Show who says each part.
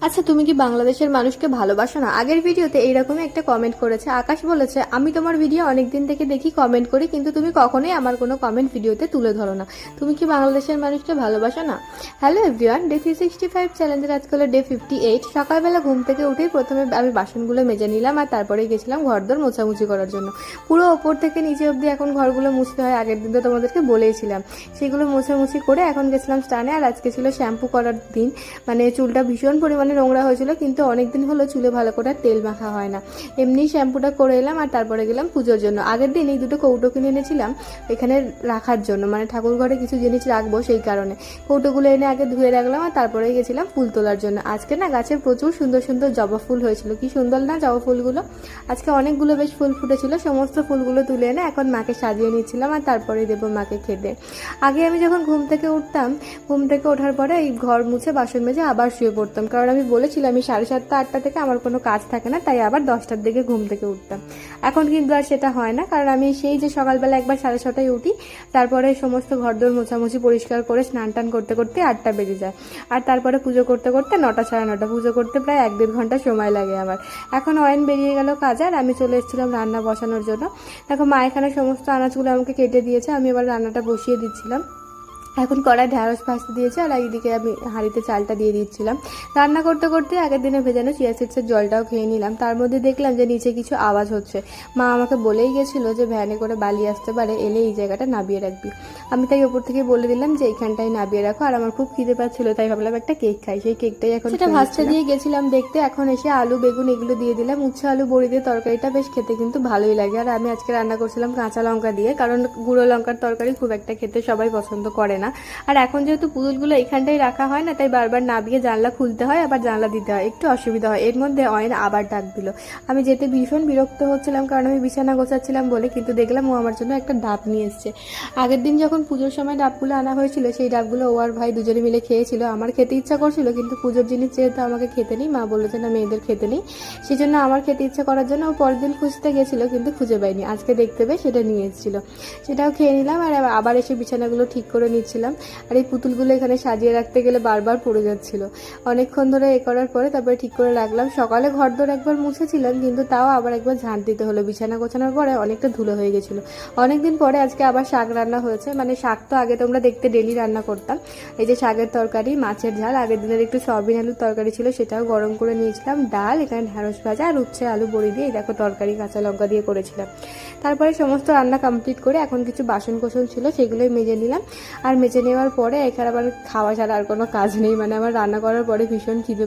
Speaker 1: আচ্ছা, তুমি কি বাংলাদেশের মানুষকে ভালোবাসো না? আগের ভিডিওতে এইরকমই একটা কমেন্ট করেছে আকাশ, বলেছে আমি তোমার ভিডিও অনেকদিন থেকে দেখি, কমেন্ট করি, কিন্তু তুমি কখনোই আমার কোনো কমেন্ট ভিডিওতে তুলে ধরো না। তুমি কি বাংলাদেশের মানুষকে ভালোবাসো না? হ্যালো এভরিওয়ান, ডে 365 চ্যালেঞ্জের আজকে হলো ডে 58। সকালবেলা ঘুম থেকে উঠেই প্রথমে আমি বাসনগুলো মেজে নিলাম, আর তারপরে গেছিলাম ঘরদোর মোছামুছি করার জন্য। পুরো ওপর থেকে নিচে অবধি এখন ঘরগুলো মুছতে হয়, আগের দিন তো তোমাদেরকে বলেইছিলাম। সেগুলো মোছামুছি করে এখন গেছিলাম স্নানে। আর আজকে ছিল শ্যাম্পু করার দিন, মানে চুলটা ভীষণ পরিমাণে নোংরা হয়েছিল, কিন্তু অনেকদিন হলো চুলে ভালো করে তেল মাখা হয় না। এমনি শ্যাম্পুটা করে এলাম, আর তারপরে গেলাম পুজোর জন্য। আগের দিন এই দুটো কৌটো কিনে এনেছিলাম এখানে রাখার জন্য, মানে ঠাকুর ঘরে কিছু জিনিস রাখবো সেই কারণে। কৌটোগুলো এনে আগে ধুয়ে রাখলাম, আর তারপরে গেছিলাম ফুল তোলার জন্য। আজকে না গাছে প্রচুর সুন্দর সুন্দর জবা ফুল হয়েছিল, কি সুন্দর না জবা ফুলগুলো। আজকে অনেকগুলো বেশ ফুল ফুটেছিল, সমস্ত ফুলগুলো তুলে এনে এখন মাকে সাজিয়ে নিচ্ছিলাম, আর তারপরে দেবো মাকে খেতে। আগে আমি যখন ঘুম থেকে উঠতাম, ঘুম থেকে ওঠার পরে এই ঘর মুছে বাসন মেজে আবার শুয়ে পড়তাম, কারণ আমি বলেছিলাম আমি 7:30 8টা থেকে আমার কোনো কাজ থাকে না, তাই আবার 10টার দিকে ঘুম থেকে উঠতাম। এখন কিন্তু আর সেটা হয় না, কারণ আমি সেই যে সকালবেলা একবার 6:30টায় উঠি, তারপরে সমস্ত ঘরদোর মোছামুছি পরিষ্কার করে স্নান টান করতে করতে 8টা বেজে যায়। আর তারপরে পুজো করতে করতে 9টা 9:30, পুজো করতে প্রায় 1-1.5 ঘন্টা সময় লাগে আমার। এখন অয়ন বেরিয়ে গেল কাজে, আর আমি চলে এসেছিলাম রান্না বসানোর জন্য। দেখো মা এখানে সমস্ত আনাজগুলো আমাকে কেটে দিয়েছে, আমি এবার রান্নাটা বসিয়ে দিচ্ছিলাম। এখন কড়াই ঢ্যাঁড়স ভাজতে দিয়েছে, আর এইদিকে আমি হাঁড়িতে চালটা দিয়ে দিচ্ছিলাম। রান্না করতে করতে আগের দিনে ভেজানো চিয়া সিডসের জলটাও খেয়ে নিলাম। তার মধ্যে দেখলাম যে নিচে কিছু আওয়াজ হচ্ছে। মা আমাকে বলেই গেছিলো যে ভ্যানে করে বালি আসতে পারে, এলে এই জায়গাটা নাবিয়ে রাখবি। আমি তাই ওপর থেকে বলে দিলাম যে এইখানটাই নাবিয়ে রাখো। আর আমার খুব খিদে পাচ্ছিল, তাই ভাবলাম একটা কেক খাই। সেই কেকটাই এখন সেটা ভাজতে দিয়ে গেছিলাম দেখতে। এখন এসে আলু বেগুন এগুলো দিয়ে দিলাম। উচ্ছে আলু বড়ি দিয়ে তরকারিটা বেশ খেতে কিন্তু ভালোই লাগে। আর আমি আজকে রান্না করছিলাম কাঁচা লঙ্কা দিয়ে, কারণ গুঁড়ো লঙ্কার তরকারি খুব একটা খেতে সবাই পছন্দ করে না। আর এখন যেহেতু পুতুলগুলো এখানটাই রাখা হয় না, তাই বারবার নাবিয়ে জানলা খুলতে হয়, আবার জানলা দিতে হয়, একটু অসুবিধা হয়। এর মধ্যে অয়ন আবার ডাক দিল। আমি যেতে ভীষণ বিরক্ত হচ্ছিলাম, কারণ আমি বিছানা গোছাচ্ছিলাম বলে, কিন্তু দেখলাম ও আমার জন্য একটা ডাব নিয়ে এসছে। আগের দিন যখন পুজোর সময় ডাবগুলো আনা হয়েছিল, সেই ডাবগুলো ও আর ভাই দুজনে মিলে খেয়েছিল। আমার খেতে ইচ্ছা করছিল, কিন্তু পুজোর জিনিস যেহেতু আমাকে খেতে নেই, মা বলেছে না মেয়েদের খেতে নেই, সেই জন্য আমার খেতে ইচ্ছা করার জন্য ও পরের দিন খুঁজতে গেছিল, কিন্তু খুঁজে পাইনি। আজকে দেখতে পেয়ে সেটা নিয়ে এসেছিল, সেটাও খেয়ে নিলাম। আর আবার এসে বিছানাগুলো ঠিক করে নিচ্ছিলাম। আর এই পুতুলগুলো এখানে সাজিয়ে রাখতে গেলে বারবার পড়ে যাচ্ছিল। অনেকক্ষণ ধরে এ করার পরে তারপরে ঠিক করে রাখলাম। সকালে ঘরদোর একবার মুছেছিলাম, কিন্তু তাও আবার একবার ঝাঁট দিতে হলো। বিছানা গোছানোর পরে অনেকটা ধুলো হয়ে গেছিলো। অনেকদিন পরে আজকে আবার শাক রান্না হয়েছে, মানে শাক তো আগে তোমরা দেখতে ডেলি রান্না করতাম। এই যে শাকের তরকারি, মাছের ঝাল, আগের দিনের একটু সয়াবিন আলুর তরকারি ছিল, সেটাও গরম করে নিয়েছিলাম, ডাল, এখানে ঢ্যাঁড়স ভাজা, আর উচ্ছে আলু বড়ি দিয়ে এই দেখো তরকারি কাঁচা লঙ্কা দিয়ে করেছিলাম। তারপরে সমস্ত রান্না কমপ্লিট করে এখন কিছু বাসন কোসন ছিল, সেগুলোই মেজে নিলাম। আর মেজে নেওয়ার পরে এখানে আবার খাওয়া ছাড়া আর কোনো কাজ নেই, মানে আমার রান্না করার পরে ভীষণ খিদে